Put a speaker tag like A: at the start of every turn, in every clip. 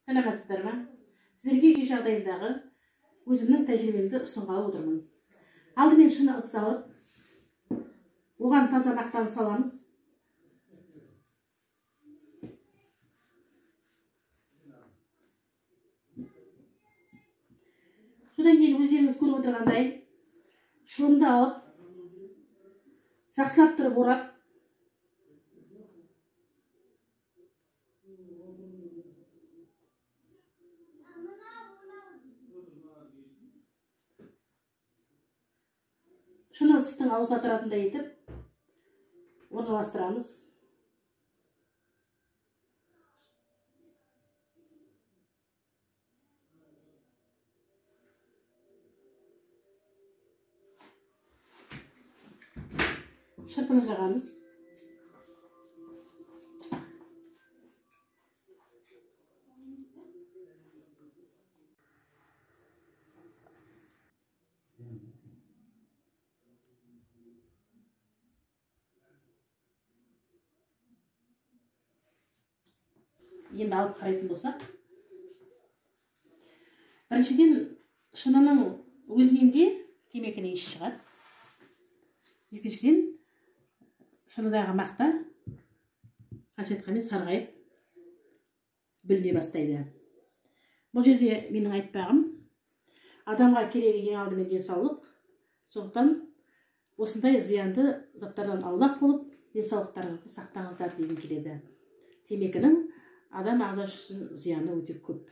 A: Саламатсыздар ма? Сіздерге үй жағдайындағы өзімнің тәжірибемді ұсынғалы отырмын. Алдымен шыны ыдыс алып, оған таза мақтаны саламыз. Содан кейін өздеріңіз көріп отырғандай, шылымды алып, жақсылап тұрып орап, шыны ыдыстың аузына тұратындай етіп орналастырамыз. Шырпыны жағамыз. Енді алып қарайтын болсақ, біріншіден шынының өзінен де темекінің иісі шығады. Екіншіден шыныдағы мақта қанша айтқанмен сарғайып бүліне бастайды. Бұл жерде менің айтпағым, адамға керегі ең алдымен денсаулық. Сондықтан осындай зиянды заттардан аулақ болып, денсаулықтарыңызды сақтаңыздар дегім келеді. Темекінің адам ағзасы үшін зияны өте көп.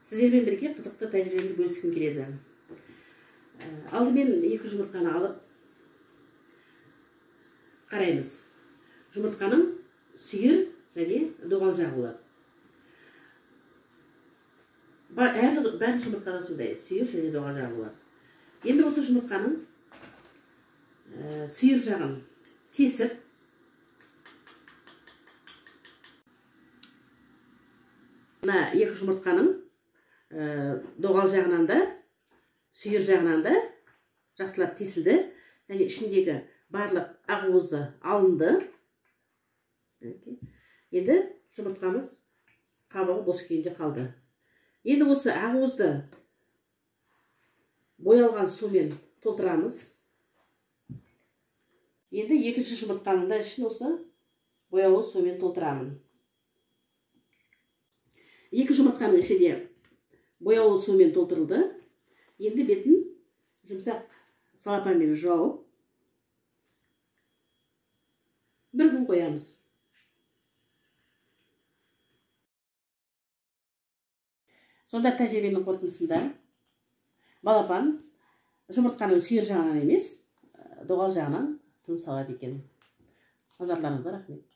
A: Сіздермен бірге қызықты тәжірибемді бөліскім келеді. Алдымен 2 жұмыртқаны алып қараймыз. Жұмыртқаның сүйір және доғал жағы болады. Бәрі жұмыртқада сондай, сүйір және доғал жағы болады. Енді осы жұмыртқаның сүйір жағын тесіп, мына 2 жұмыртқаның доғал жағынан да, сүйір жағынан да жақсылап тесілді. Және ішіндегі барлық ақуызы алынды. Енді жұмыртқамыз қабығы бос күйінде қалды. Енді осы ақуызды боялған сумен толтырамыз. Енді 2-ші жұмыртқаның да ішін осы боялы сумен толтырамын. 2 жұмыртқаның іші де бояулы сумен толтырылды. Енді бетін жұмсақ салапанмен жауып, 1 күн қоямыз. Сонда тәжірибенің қорытындысында балапан жұмыртқаның сүйір жағынан емес, доғал жағынан тыныс алады екен. Назарларыңызға рахмет.